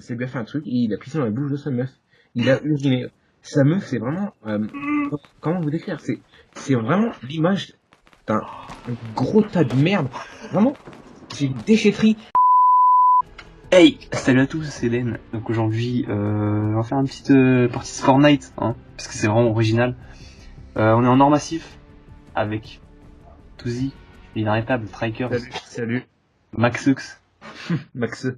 s'est bien fait un truc, il a pissé dans la bouche de sa meuf. Il a uriné. Sa meuf, c'est vraiment, comment vous décrire? C'est vraiment l'image d'un gros tas de merde. Vraiment, c'est une déchetterie. Hey, salut à tous, c'est Len. Donc aujourd'hui, on va faire une petite partie de Fortnite, hein, parce que c'est vraiment original. On est en or massif avec Touzi, l'inarrêtable, Strikers, Salut. Maxux. Max.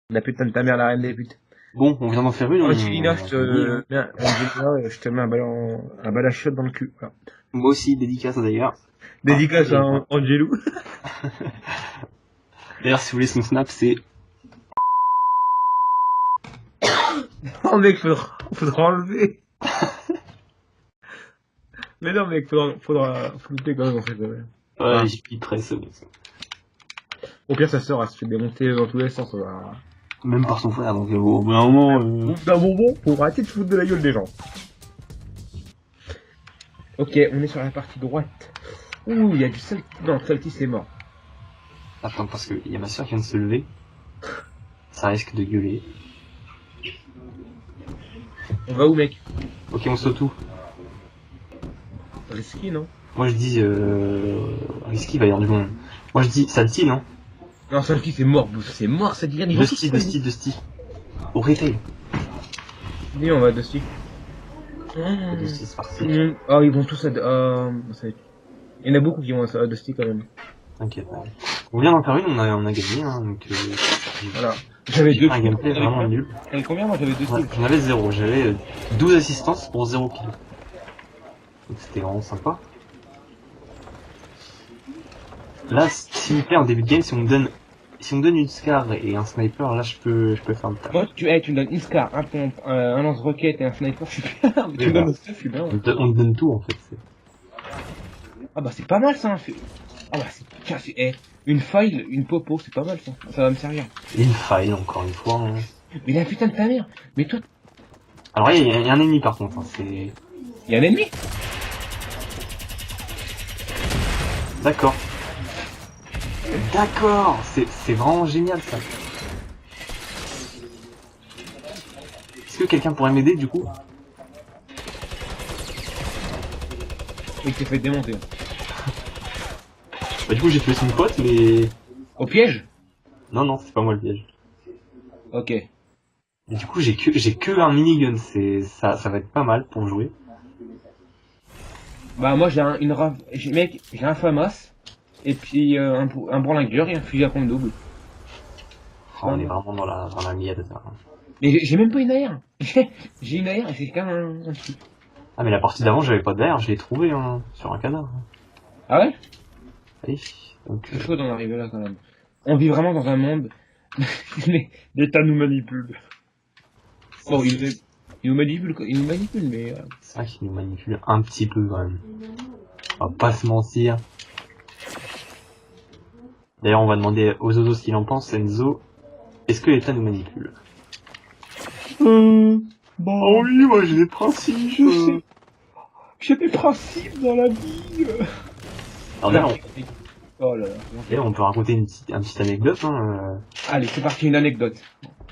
La putain de ta mère, la reine des putes. Bon, on vient d'en faire une. Angelina, je te mets un bal à shot dans le cul. Voilà. Moi aussi, dédicace d'ailleurs. Dédicace à Angelou. D'ailleurs, si vous voulez son snap, c'est... Oh mec, faudra enlever. Mais non mec, faudra flouter quand même en fait. Ouais, j'y piperai ça. Au pire, sa sœur, elle se fait démonter dans tous les sens. Même par son frère, donc au bout d'un moment... D'un bonbon, pour arrêter de foutre de la gueule des gens. Ok, on est sur la partie droite. Ouh, il y a du Salty. Non, Salty c'est mort. Attends, parce qu'il y a ma soeur qui vient de se lever. Ça risque de gueuler. On va où mec? Ok, on saute où? Risky, non? Moi je dis... Risky, il va y avoir du monde. Moi je dis Salty, non? Non, Salty c'est mort, c'est mort, ça dit rien. Dusty. Au retail. Dis, on va Dusty. Dusty, c'est parti. Oh, ils vont tous à... Il y en a beaucoup qui vont à Dusty quand même. T'inquiète. On vient d'en faire une, on a gagné, hein, donc... Voilà. J'avais deux. Un gameplay vraiment nul. T'avais combien? Moi j'avais 2 kills. J'en avais 0, j'avais 12 assistances pour 0 kills. Donc c'était vraiment sympa. Là, s'il me plaît en début de game, si on me donne une scar et un sniper, là je peux faire le taf. Moi tu me donnes une scar, un pompe, un lance-roquette et un sniper, je suis bien. Tu me donnes le stuff, je suis bien. On te donne tout en fait. Ah bah c'est pas mal ça. Ah bah c'est une faille, une popo, c'est pas mal ça. Ça va me servir. Une faille encore une fois. Hein. Mais la putain de ta mère. Mais toi. Alors il y a un ennemi par contre. Hein, c'est. Il y a un ennemi. D'accord. C'est vraiment génial ça. Est-ce que quelqu'un pourrait m'aider du coup? Il t'est fait démonter. Bah du coup j'ai tué son pote mais... Au piège? Non, c'est pas moi le piège. Ok. Et du coup j'ai que un minigun, ça va être pas mal pour jouer. Bah moi j'ai j'ai un FAMAS, et puis un bourlingueur et un fusil à pompe double. Oh, on est vraiment dans la miette. Mais j'ai même pas une AR. J'ai une AR et c'est quand même un truc. Ah mais la partie d'avant j'avais pas d'AR, je l'ai trouvé hein, sur un cadavre. Ah ouais? Allez, donc... C'est chaud d'en arriver là quand même. On vit vraiment dans un monde... L'État nous manipule. Bon, il nous manipule, mais... C'est vrai qu'il nous manipule un petit peu quand même. On va pas se mentir. D'ailleurs on va demander aux Ozo ce qu'il en pense. Enzo, est-ce que l'État nous manipule? Bon... Oh oui, moi j'ai des principes. J'ai des principes dans la vie. Alors d'ailleurs, Oh là là. on peut raconter une petite anecdote. Hein. Allez, c'est parti, une anecdote.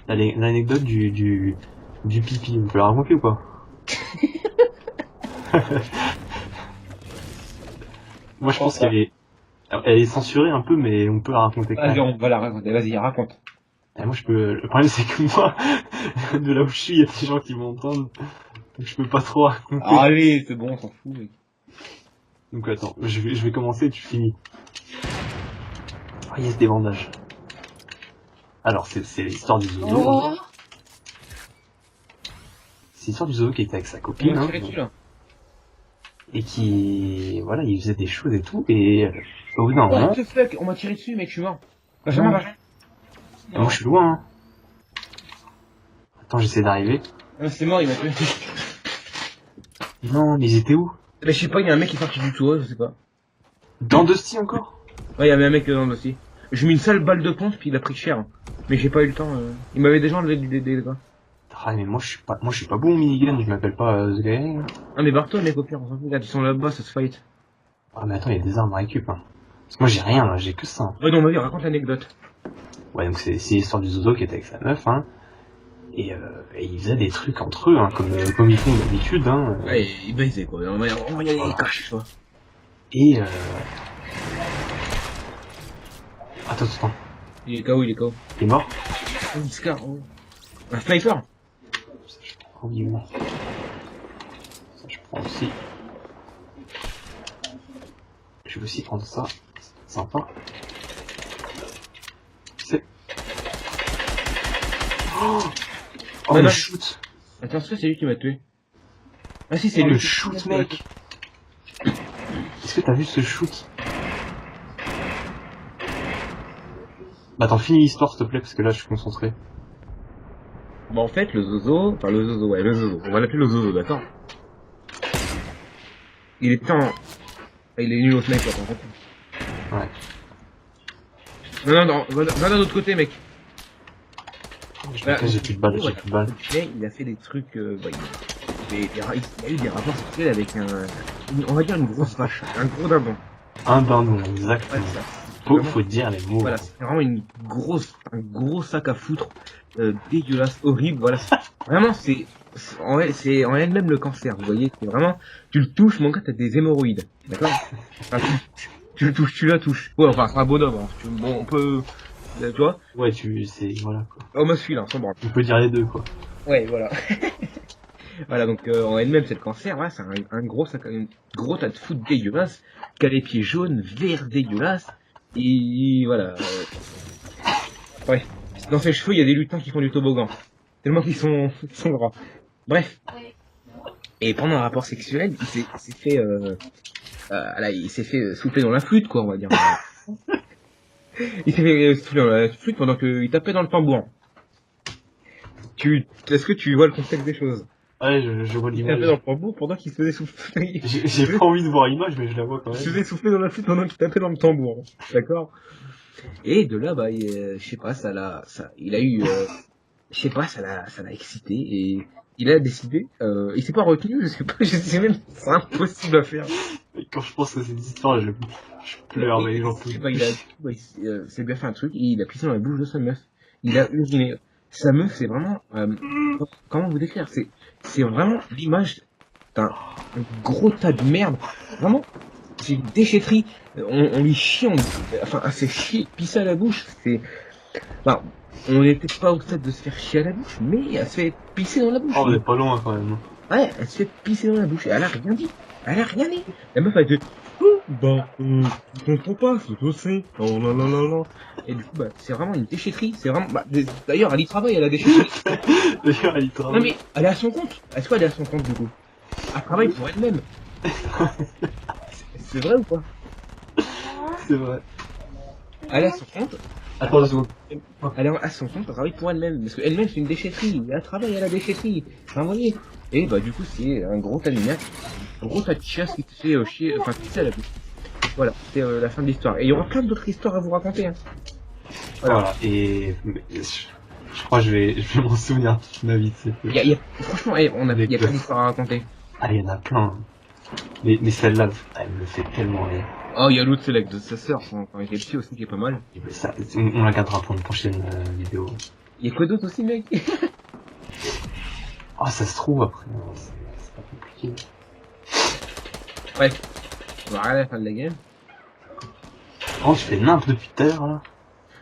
L'anecdote du pipi, on peut la raconter ou pas? Moi je pense qu'elle est censurée un peu, mais on peut la raconter quand même. Allez, on va la raconter, vas-y, raconte. Et moi le problème c'est que moi, de là où je suis, il y a des gens qui m'entendent, donc je peux pas trop raconter. Allez, c'est bon, on s'en fout, mec. Donc attends, je vais commencer et tu finis. Oh yes, des bandages. Alors c'est l'histoire du Zozo. Oh, C'est l'histoire du Zozo qui était avec sa copine. on dessus, là. Et qui... Voilà, il faisait des choses et tout, et au bout d'un moment... What the fuck, on m'a tiré dessus, mec, je suis mort. Benjamin. Moi je suis loin, hein. Attends, j'essaie d'arriver. C'est mort, il m'a tué. Non, mais ils étaient où? Mais je sais pas, il y a un mec qui est sorti du toit, je sais pas. Dans Dusty encore? Ouais, il y avait un mec dedans aussi. J'ai mis une seule balle de pompe, puis il a pris cher. Mais j'ai pas eu le temps. Il m'avait déjà enlevé des gars. Ah mais moi je suis pas bon au minigun, je m'appelle pas The Guy. Ah mais barre-toi mec, au pire, on s'en fout. Regarde, ils sont là-bas, ça se fight. Ah mais attends, il y a des armes à récup, hein. Parce que moi j'ai rien là, j'ai que ça. Ouais, non, vas-y, raconte l'anecdote. Ouais, donc c'est l'histoire du Zozo qui était avec sa meuf, hein. Et ils faisaient des trucs entre eux, hein, comme ils font d'habitude, hein. Ouais, il baisait quoi. On va y aller Voilà. cash, tu vois. Et attends. Il est KO, il est KO. T'es mort? Oh, il Scar, oh. Un sniper. Oh, il est mort. Ça, je prends aussi. Je vais aussi prendre ça. C'est sympa. C'est... Oh, le shoot! Attends, c'est lui qui m'a tué. Ah si, c'est Oh, lui. le shoot, mec! Est-ce que t'as vu ce shoot? Bah attends, finis l'histoire s'il te plaît, parce que là je suis concentré. Bon, en fait, le Zozo, ouais, le Zozo. On va l'appeler le Zozo, d'accord? Il est en... Il est nul au sniper, en fait. Ouais. Non, va de l'autre côté, mec. J'ai plus de balles, j'ai plus de balles. Mais il a fait des trucs, bah, il a eu des rapports sexuels avec on va dire une grosse vache, un gros dindon. Un dindon, exactement. Ouais, ça. Faut dire les mots. Voilà, c'est vraiment un gros sac à foutre, dégueulasse, horrible, voilà. Vraiment, c'est en elle-même le cancer, vous voyez, c'est vraiment, tu le touches, mon gars, t'as des hémorroïdes, d'accord? Enfin, tu le touches, tu la touches. Ouais, enfin, c'est un bonhomme, hein. Bon, on peut, tu vois? Ouais, c'est, voilà, quoi. Oh, moi, celui-là, sans bras. On peut dire les deux, quoi. Ouais, voilà. Voilà, donc en elle-même, c'est le cancer, voilà, c'est un gros tas de foot dégueulasse, qui a les pieds jaunes, verts dégueulasses, et voilà. Ouais. Dans ses cheveux, il y a des lutins qui font du toboggan. Tellement qu'ils sont gras. Bref. Et pendant un rapport sexuel, il s'est fait souffler dans la flûte, quoi, on va dire. Il s'est fait souffler dans la flûte pendant qu'il tapait dans le tambour. Est-ce que tu vois le contexte des choses? Ouais, je vois Il l'image. tapait dans le tambour pendant qu'il se faisait souffler. J'ai pas envie de voir l'image, mais je la vois quand Il se même. faisait souffler dans la flûte pendant qu'il tapait dans le tambour. D'accord? Et de là, bah, je sais pas, il a eu, je sais pas, ça l'a excité et il a décidé, il s'est pas retenu, je sais même, c'est impossible à faire. Et quand je pense à cette histoire, je pleure, mais j'en peux Je sais pas, plus. s'est bien fait un truc, il a pissé dans la bouche de sa meuf. Il a uriné. Sa meuf, c'est vraiment, comment vous décrire? C'est vraiment l'image d'un gros tas de merde. Vraiment, c'est une déchetterie. On lui chie, enfin, elle s'est chier, pisser à la bouche. Enfin, on n'était pas au stade de se faire chier à la bouche, mais elle se fait pisser dans la bouche. Oh, on est pas loin quand même. Ouais, elle se fait pisser dans la bouche. Et elle a rien dit. Elle a rien dit. La meuf a dit, oh, bah, je comprends pas, c'est que c'est. Oh là là là là. Et du coup, bah, c'est vraiment une déchetterie. C'est vraiment, bah, d'ailleurs, elle y travaille, elle a déchetterie. D'ailleurs, il travaille. Non mais, elle est à son compte. Est-ce qu'elle est à son compte, du coup? Elle travaille pour elle-même. C'est vrai ou pas? C'est vrai. Elle est à son compte. Attends 2 secondes. Elle est à son compte, elle travaille pour elle-même. Parce qu'elle-même, c'est une déchetterie. Elle travaille à la déchetterie. Enfin, vous voyez. Et bah, du coup, c'est un gros tas de merde. Un gros tas de chiasse qui te fait chier, enfin, pisser à la bouche. Voilà, c'est la fin de l'histoire. Et il y aura plein d'autres histoires à vous raconter. Hein. Voilà. Et je crois que je vais m'en souvenir toute ma vie. Franchement, il y a plein d'histoires à raconter. Ah, il y en a plein. Mais celle-là, elle me fait tellement rire. Oh, il y a l'autre select de sa sœur quand il était petit aussi qui est pas mal. Ça, on la gardera pour une prochaine vidéo. Il y a quoi d'autre aussi, mec? Ah, ça se trouve après. C'est pas compliqué. Ouais. On va regarder la fin de la game. Oh, je fais nimp depuis tout à l'heure là.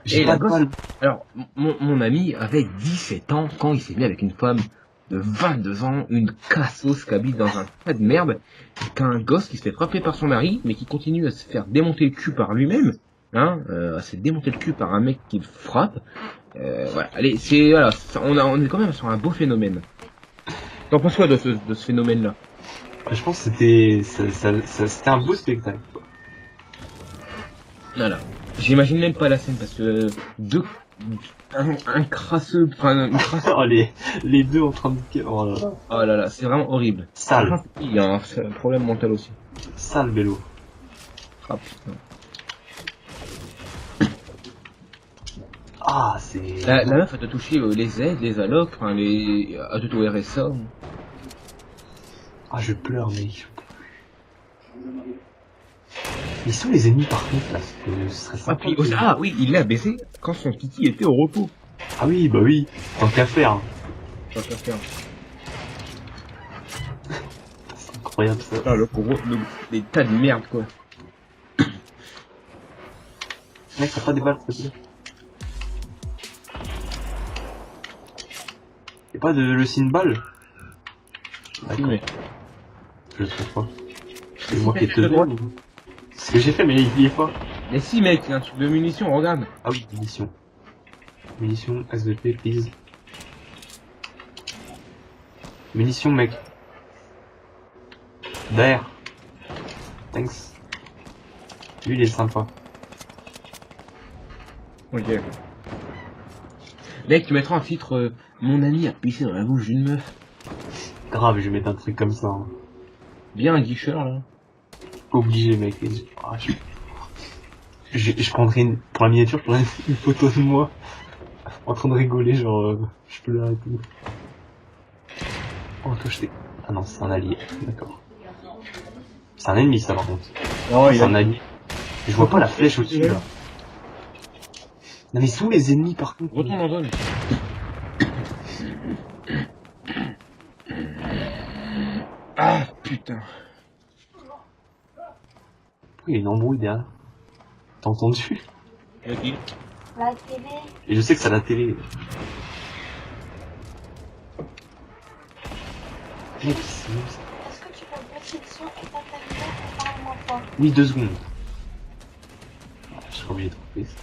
J'ai pas de balle. Alors, mon ami avait 17 ans quand il s'est mis avec une femme de 22 ans, une cassos qui habite dans un tas de merde, qu'un gosse qui se fait frapper par son mari, mais qui continue à se faire démonter le cul par lui-même, hein, à se démonter le cul par un mec qui le frappe. Voilà, allez, voilà, on est quand même sur un beau phénomène. T'en penses quoi de ce phénomène-là? Je pense que c'était un beau spectacle. Voilà. J'imagine même pas la scène parce que un crasseux, enfin une crasse. Oh, les deux en train de... Oh là là. Oh là là, c'est vraiment horrible. Sale. Il y a un problème mental aussi. Sale vélo. Ah putain. Ah, c'est... La meuf a te touché les aides, les allocs, enfin a te touché RSA. Ah, je pleure, mec. Ils sont les ennemis par contre là, ce serait Ah, sympa. puis, ah oui, il l'a baissé quand son kiki était au repos. Ah oui, bah oui, tant qu'à faire. Ça va faire. C'est incroyable ça. Ah, les tas de merde, quoi. Mec, t'as pas des balles, s'il te plaît? Y'a pas de le signe balle? Si, mais... Je le trouve pas. C'est Si, moi qui ai mec, te le droit. C'est ce que j'ai fait, mais il y est pas. Mais si, mec, il y a un truc de munitions, regarde. Ah oui, munitions. Munitions, SVP, please. Munitions, mec. Derrière. Thanks. Lui, il est sympa. Ok. Mec, tu mettras un filtre mon ami a pissé dans la bouche d'une meuf. Grave, je vais mettre un truc comme ça. Hein. Bien un guicheur, là. Obligé, mec. Ah, je prendrais pour la miniature, je prendrais une photo de moi en train de rigoler, genre, je pleure et tout. Oh, toi, Ah non, c'est un allié. D'accord. C'est un ennemi, ça, par contre. Oh, C'est un allié. Je vois pas la flèche au-dessus, là. Non, mais ils sont les ennemis, par contre. Retourne en zone. Ah, putain. Pourquoi il y a une embrouille derrière? T'as entendu? Ok. La télé. Et je sais que c'est à la télé. Mec, c'est où, ça? Est-ce que tu peux baisser le son et t'intervenir et parler moins fort? Oui, 2 secondes. Je serais obligé de couper ça.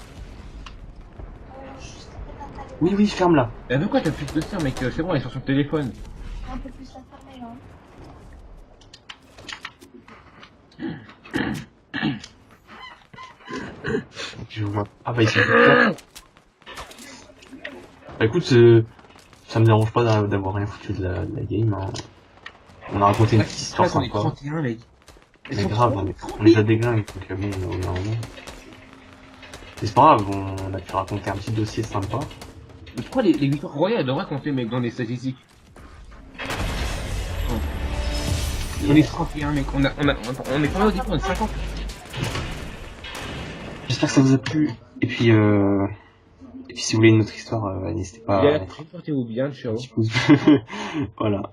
Juste éteins ta lumière. Oui, oui, ferme-la. Mais pourquoi t'as plus de ça, mec? C'est bon, elle est sur son téléphone. Un peu plus la fermer, là. Je vois. Ah bah, ils sont là. Bah écoute, ça me dérange pas d'avoir rien foutu de la game. Hein. On a raconté une petite histoire On est sympa. 31, mec. Mais grave, on les a déglingués, donc bon, on a un moment. Mais c'est pas grave, on a pu raconter un petit dossier sympa. Mais pourquoi les victoires royales devraient compter, mec, dans les statistiques? On est 31, mec. On est pas au début, on est 50. J'espère que ça vous a plu. Et puis si vous voulez une autre histoire, n'hésitez pas à mettre Portez-vous bien, un ciao. petit pouce bleu. Voilà.